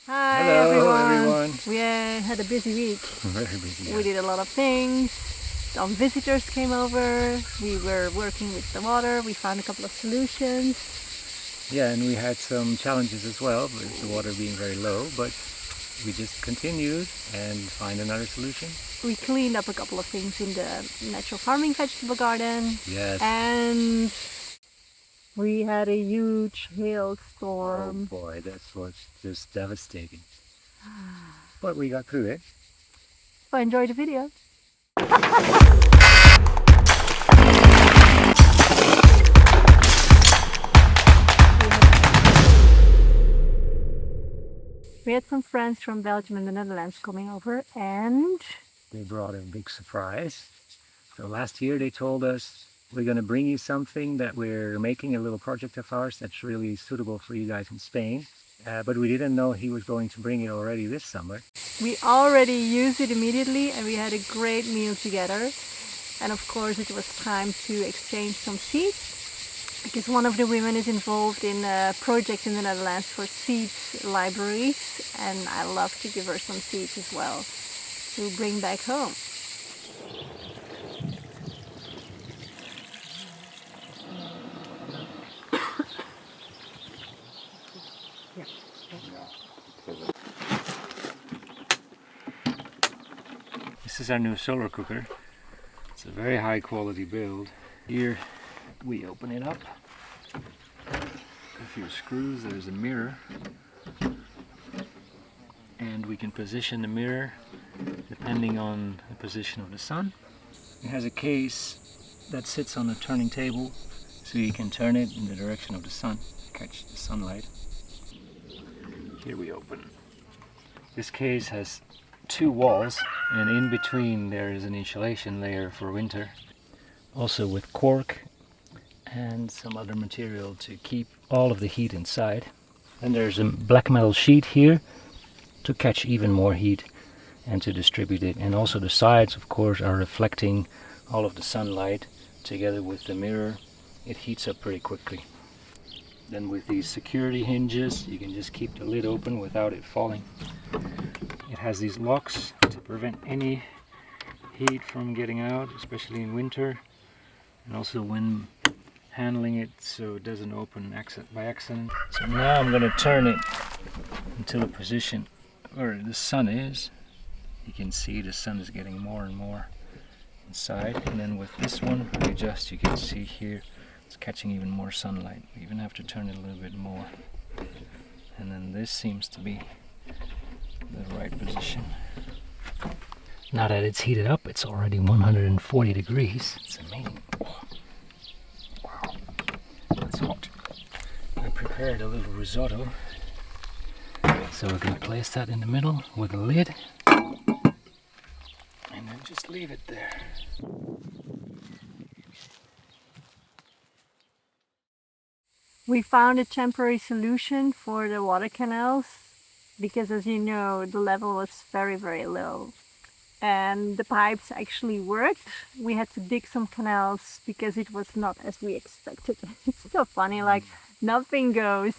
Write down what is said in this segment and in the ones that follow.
Hi Hello everyone. We had a busy week. Very busy. We did a lot of things. Some visitors came over. We were working with the water. We found a couple of solutions. Yeah, and we had some challenges as well with the water being very low, but we just continued and find another solution. We cleaned up a couple of things in the natural farming vegetable garden. Yes. And we had a huge hailstorm. Oh boy, that was just devastating. But we got through it. So enjoy the video. We had some friends from Belgium and the Netherlands coming over, and they brought a big surprise. So last year they told us, we're going to bring you something that we're making, a little project of ours that's really suitable for you guys in Spain. But we didn't know he was going to bring it already this summer. We already used it immediately and we had a great meal together. And of course it was time to exchange some seeds, because one of the women is involved in a project in the Netherlands for seeds libraries, and I love to give her some seeds as well to bring back home. This is our new solar cooker. It's a very high quality build. Here we open it up. A few screws, there's a mirror. And we can position the mirror depending on the position of the sun. It has a case that sits on a turning table, so you can turn it in the direction of the sun, catch the sunlight. Here we open. This case has two walls, and in between there is an insulation layer for winter, also with cork and some other material to keep all of the heat inside. And there's a black metal sheet here to catch even more heat and to distribute it. And also the sides, of course, are reflecting all of the sunlight. Together with the mirror, it heats up pretty quickly. Then with these security hinges, you can just keep the lid open without it falling. It has these locks to prevent any heat from getting out, especially in winter, and also when handling it so it doesn't open by accident. So now I'm going to turn it into the position where the sun is. You can see the sun is getting more and more inside, and then with this one we adjust, you can see here it's catching even more sunlight. We even have to turn it a little bit more, and then this seems to be the right position. Now that it's heated up, it's already 140 degrees. It's amazing. Wow, that's hot. I prepared a little risotto, so we're going to place that in the middle with a lid and then just leave it there. We found a temporary solution for the water canals, because as you know the level was very low and the pipes actually worked. We had to dig some canals because it was not as we expected. It's so funny, like nothing goes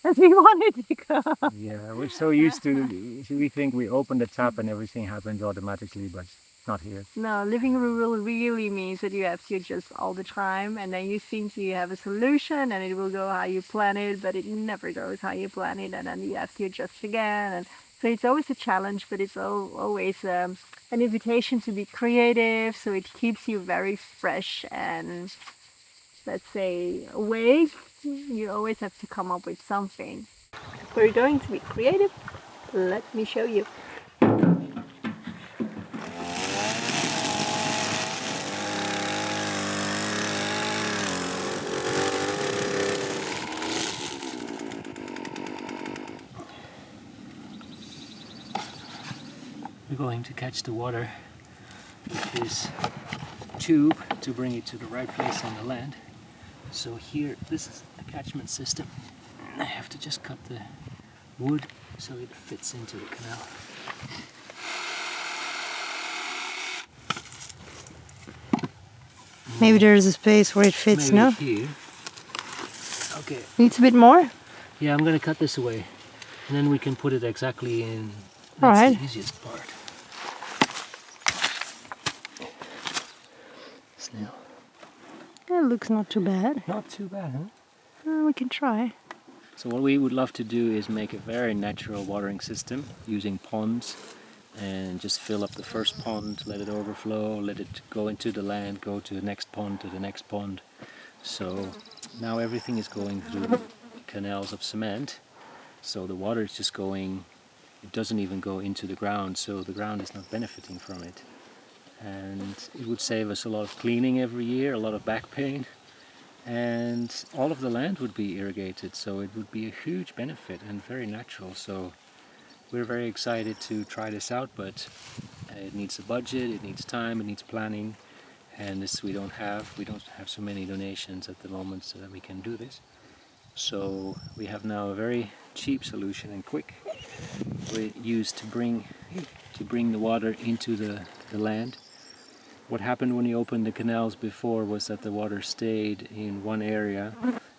as we wanted to go. Yeah, we're so used to, we think we open the tap and everything happens automatically, but not here. No, living rural really means that you have to adjust all the time, and then you think you have a solution and it will go how you plan it, but it never goes how you plan it, and then you have to adjust again. And so it's always a challenge, but it's always an invitation to be creative, so it keeps you very fresh and, let's say, awake. You always have to come up with something. We're going to be creative. Let me show you. We're going to catch the water with this tube to bring it to the right place on the land. So here, this is the catchment system. I have to just cut the wood so it fits into the canal. Maybe there is a space where it fits, Maybe no? Here. Okay. Needs a bit more? Yeah, I'm going to cut this away. And then we can put it exactly in. All That's right. the easiest part. Snail. It looks not too bad. Not too bad, huh? We can try. So what we would love to do is make a very natural watering system using ponds, and just fill up the first pond, let it overflow, let it go into the land, go to the next pond, to the next pond. So now everything is going through canals of cement, so the water is just going, it doesn't even go into the ground, so the ground is not benefiting from it. And it would save us a lot of cleaning every year, a lot of back pain, and all of the land would be irrigated, so it would be a huge benefit and very natural. So we're very excited to try this out, but it needs a budget, it needs time, it needs planning, and this we don't have so many donations at the moment so that we can do this. So we have now a very cheap solution and quick we use to bring the water into the land. What happened when you opened the canals before was that the water stayed in one area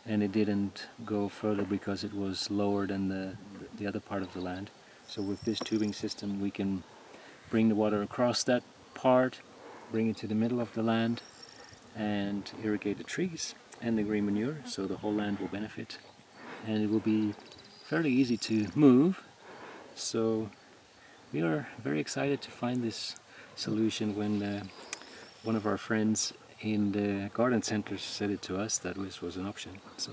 and it didn't go further because it was lower than the other part of the land. So with this tubing system we can bring the water across that part, bring it to the middle of the land and irrigate the trees and the green manure, so the whole land will benefit. And it will be fairly easy to move. So we are very excited to find this solution when one of our friends in the garden center said it to us that this was an option. So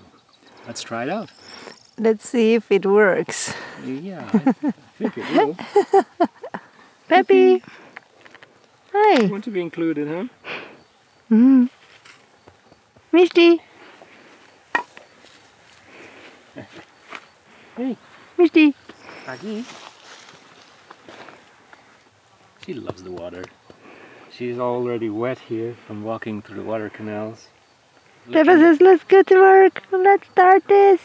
let's try it out. Let's see if it works. Yeah, I think it will. Peppy! Hi! You want to be included, huh? Mm. Misty! Hey, Misty! Aggie. She loves the water. She's already wet here from walking through the water canals. Peppa says, let's go to work. Let's start this.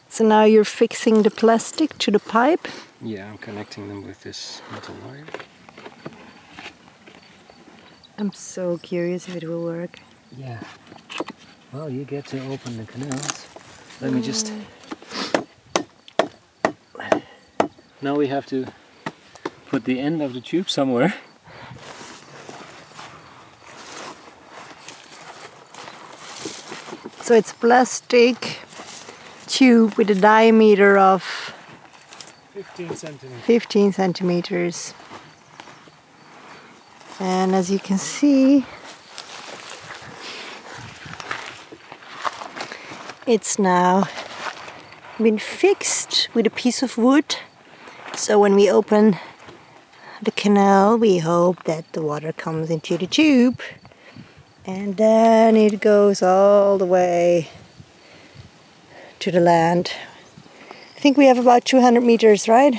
So now you're fixing the plastic to the pipe. Yeah, I'm connecting them with this metal wire. I'm so curious if it will work. Yeah. Well, you get to open the canals. Let me just... Now we have to put the end of the tube somewhere. So it's plastic tube with a diameter of 15 centimeters. 15 centimeters. And as you can see, it's now been fixed with a piece of wood. So when we open the canal, we hope that the water comes into the tube and then it goes all the way to the land. I think we have about 200 meters, right?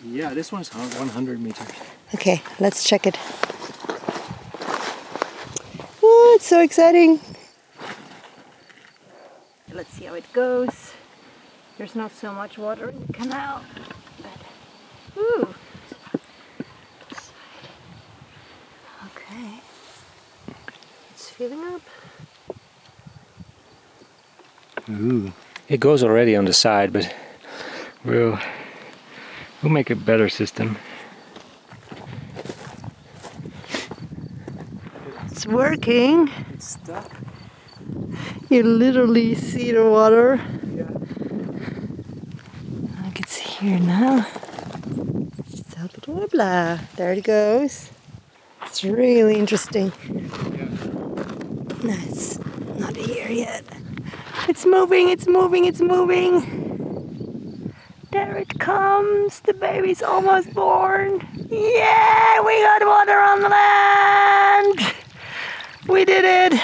Yeah, this one's 100 meters. Okay, let's check it. Oh, it's so exciting. Let's see how it goes. There's not so much water in the canal, but ooh. Okay, it's filling up. Ooh. It goes already on the side, but we'll make a better system. It's working. It's stuck. You literally see the water. Yeah. I can see here now. Blah, blah. There it goes. It's really interesting. Yeah. No, it's not here yet. It's moving, it's moving, it's moving. There it comes. The baby's almost born. Yeah, we got water on the land. We did it.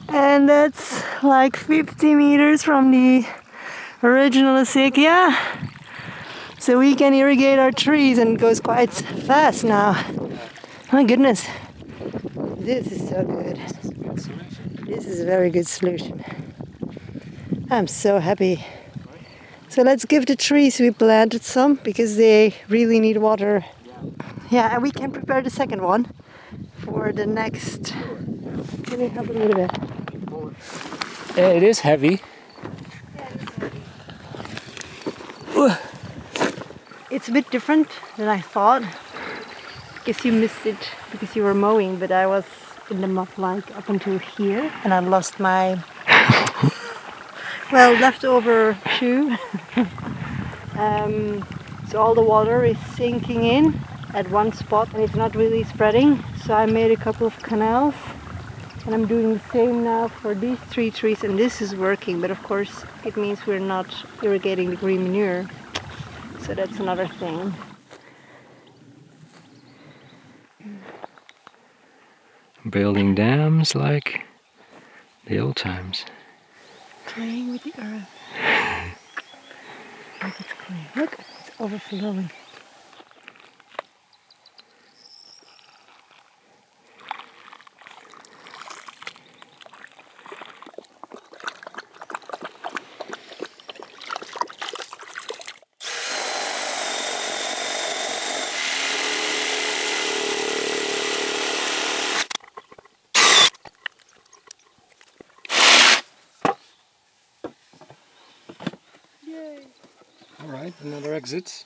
And that's like 50 meters from the original acequia. So we can irrigate our trees and it goes quite fast now. My goodness. This is so good. This is a very good solution. I'm so happy. So let's give the trees, we planted some because they really need water. Yeah, and we can prepare the second one for the next. Can you help a little bit? It is heavy. Yeah, it is heavy. It's a bit different than I thought. Guess you missed it because you were mowing, but I was in the mud like up until here, and I lost my leftover shoe. So all the water is sinking in at one spot and it's not really spreading. So I made a couple of canals and I'm doing the same now for these 3 trees, and this is working, but of course it means we're not irrigating the green manure. So that's another thing. Building dams like the old times. Playing with the earth. Look, it's clean. Look, it's overflowing. Yay! All right, another exit.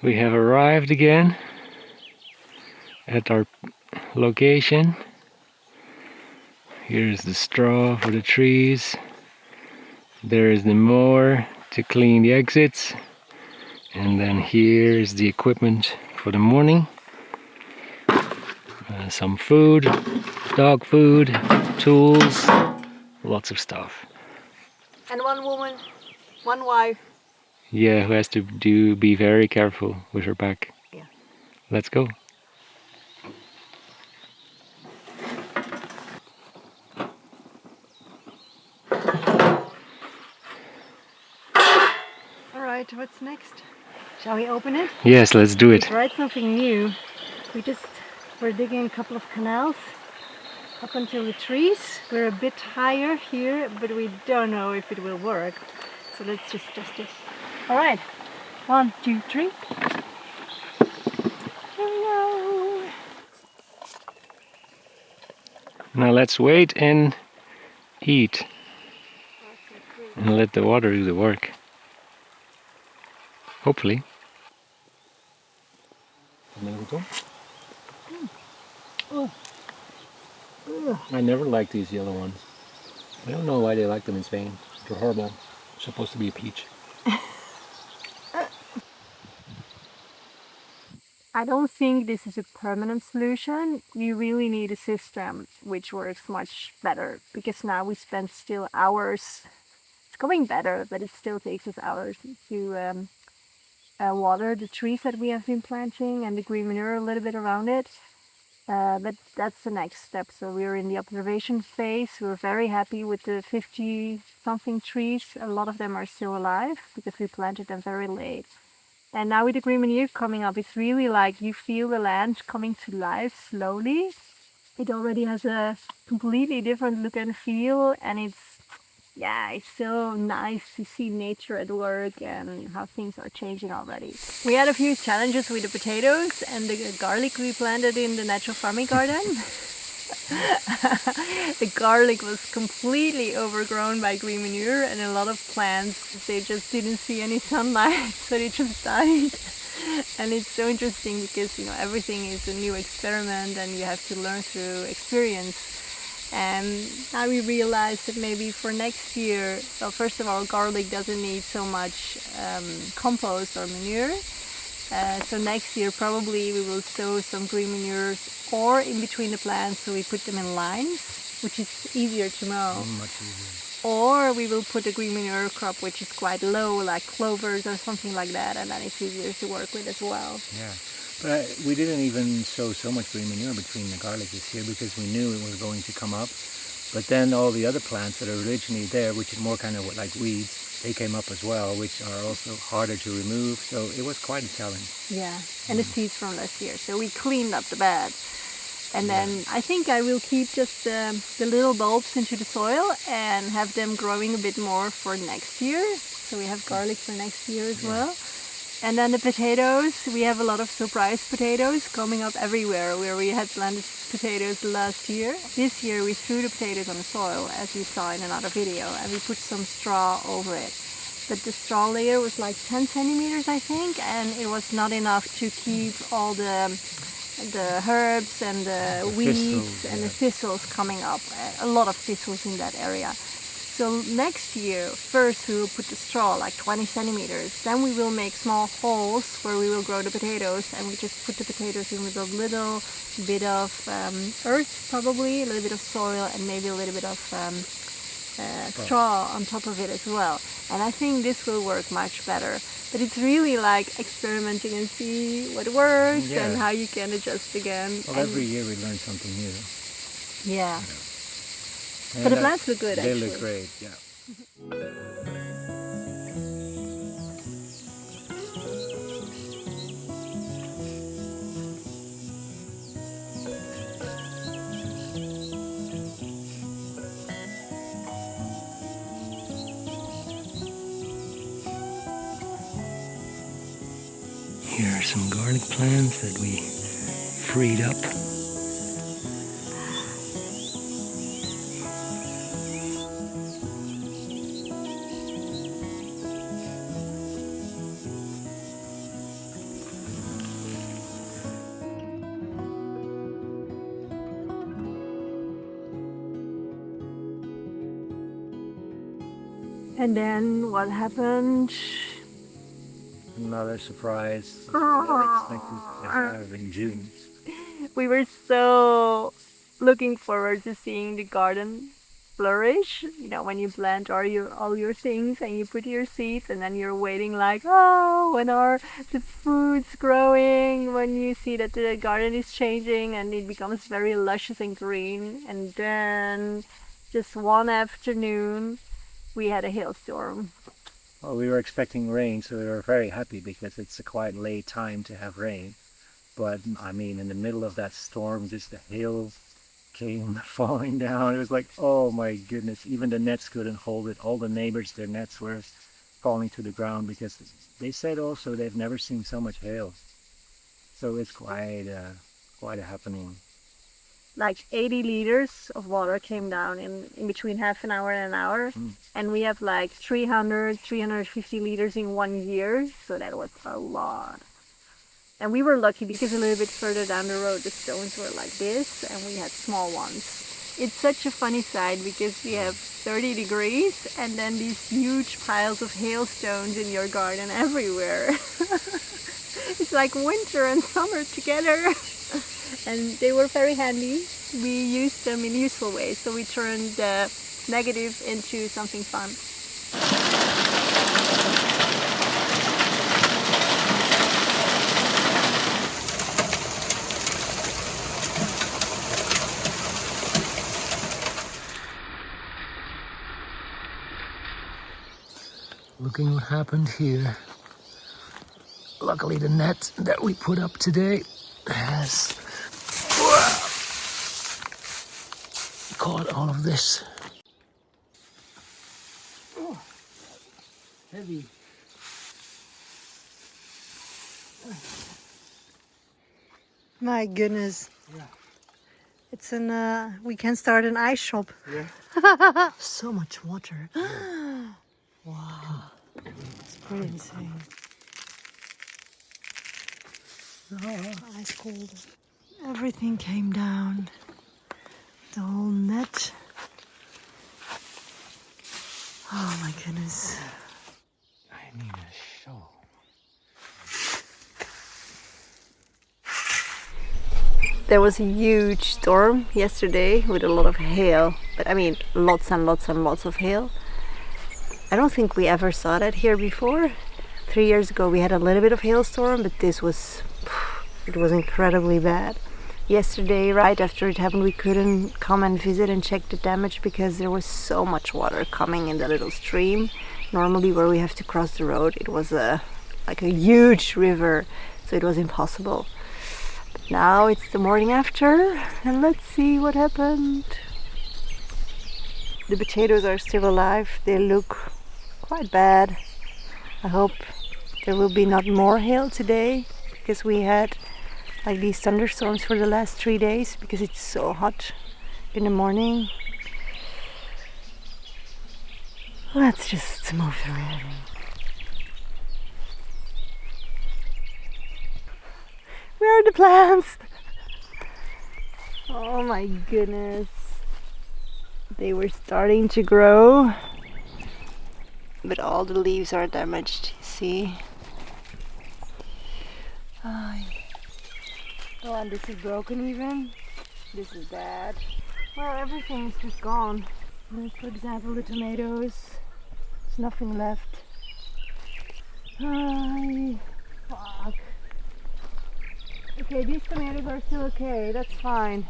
We have arrived again at our location. Here's the straw for the trees. There is the mower to clean the exits. And then here's the equipment for the morning. Some food, dog food, tools, lots of stuff. And one woman, one wife. Yeah, who has to be very careful with her back. Yeah. Let's go. Alright, what's next? Shall we open it? Yes, let's do We it. tried something new. We're digging a couple of canals up until the trees. We're a bit higher here, but we don't know if it will work. So let's just test it. Alright, 1, 2, 3. Here we go. Now let's wait and eat. And let the water do the work. Hopefully. Oh. I never liked these yellow ones. I don't know why they like them in Spain. They're horrible. It's supposed to be a peach. I don't think this is a permanent solution. You really need a system which works much better, because now we spend still hours. It's going better, but it still takes us hours to water the trees that we have been planting and the green manure a little bit around it. But that's the next step. So we're in the observation phase. We're very happy with the 50 something trees. A lot of them are still alive because we planted them very late. And now with the green manure coming up, it's really like you feel the land coming to life slowly. It already has a completely different look and feel, and it's so nice to see nature at work and how things are changing already. We had a few challenges with the potatoes and the garlic we planted in the natural farming garden. The garlic was completely overgrown by green manure, and a lot of plants, they just didn't see any sunlight, so they just died. And it's so interesting because, you know, everything is a new experiment and you have to learn through experience. And now we realize that maybe for next year, well, first of all, garlic doesn't need so much compost or manure. So next year probably we will sow some green manures or in between the plants, so we put them in lines, which is easier to mow. Much easier. Or we will put a green manure crop which is quite low, like clovers or something like that, and then it's easier to work with as well. Yeah, but we didn't even sow so much green manure between the garlic this year because we knew it was going to come up. But then all the other plants that are originally there, which are more kind of like weeds, they came up as well, which are also harder to remove. So it was quite a challenge. Yeah, and the seeds from last year. So we cleaned up the bed. And then I think I will keep just the little bulbs into the soil and have them growing a bit more for next year. So we have garlic for next year as well. And then the potatoes, we have a lot of surprise potatoes coming up everywhere where we had planted potatoes last year. This year we threw the potatoes on the soil, as you saw in another video, and we put some straw over it. But the straw layer was like 10 centimeters, I think, and it was not enough to keep all the herbs and the weeds and the thistles coming up. A lot of thistles in that area. So next year, first we will put the straw like 20 centimeters. Then we will make small holes where we will grow the potatoes, and we just put the potatoes in with a little bit of earth, probably, a little bit of soil, and maybe a little bit of straw on top of it as well. And I think this will work much better. But it's really like experimenting and see what works and how you can adjust again. Well, every year we learn something new. Yeah. But the plants look good, they actually. They look great, yeah. Here are some garlic plants that we freed up. And then what happened? Another surprise never expected to have in June. We were so looking forward to seeing the garden flourish. You know, when you plant all your things and you put your seeds, and then you're waiting like, oh, when are the fruits growing? When you see that the garden is changing and it becomes very luscious and green. And then just one afternoon, we had a hailstorm. Well, we were expecting rain, so we were very happy because it's a quite late time to have rain. But I mean, in the middle of that storm, just the hail came falling down. It was like, oh my goodness, even the nets couldn't hold it. All the neighbors, their nets were falling to the ground because they said also they've never seen so much hail. So it's quite a happening. Like 80 liters of water came down in between half an hour and an hour. And we have like 350 liters in 1 year. So that was a lot. And we were lucky because a little bit further down the road, the stones were like this and we had small ones. It's such a funny sight because we have 30 degrees and then these huge piles of hailstones in your garden everywhere. It's like winter and summer together. And they were very handy. We used them in useful ways, so we turned the negative into something fun. Looking what happened here. Luckily the net that we put up today has caught all of this. Oh, heavy. My goodness. Yeah. It's we can start an ice shop. Yeah. So much water. Yeah. Wow. It's pretty insane. Ice cold. Everything came down. The whole net. Oh my goodness. I need a shovel. There was a huge storm yesterday with a lot of hail. But I mean, lots and lots and lots of hail. I don't think we ever saw that here before. 3 years ago we had a little bit of hailstorm, but this was, it was incredibly bad. yesterday, right after it happened, we couldn't come and visit and check the damage because there was so much water coming in the little stream. Normally where we have to cross the road, it was like a huge river, so it was impossible. But now it's the morning after, and let's see what happened. The potatoes are still alive. They look quite bad. I hope there will be not more hail today, because we had like these thunderstorms for the last 3 days because it's so hot in the morning. Let's just move through everything. Where are the plants? Oh my goodness. They were starting to grow, but all the leaves are damaged, you see. Oh, and this is broken even. This is bad. Well, everything is just gone. For example, the tomatoes. There's nothing left. Fuck. Okay, these tomatoes are still okay. That's fine.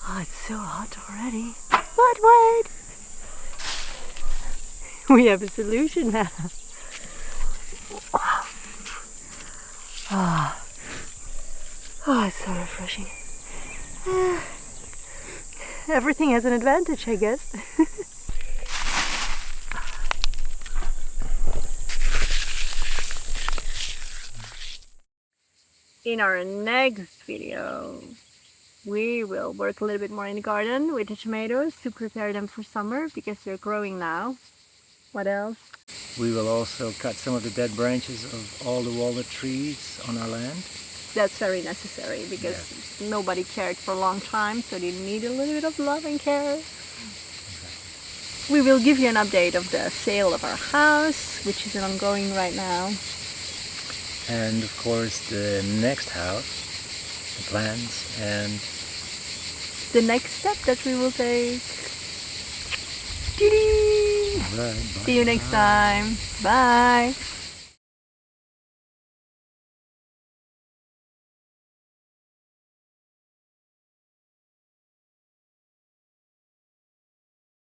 Oh, it's so hot already. But wait! We have a solution now. Ah. Oh, it's so refreshing. Everything has an advantage, I guess. In our next video, we will work a little bit more in the garden with the tomatoes to prepare them for summer because they're growing now. What else? We will also cut some of the dead branches of all the walnut trees on our land. That's very necessary because nobody cared for a long time, so they need a little bit of love and care. We will give you an update of the sale of our house, which is ongoing right now. And of course the next house, the plans, and the next step that we will take. Right, See you next time. Bye.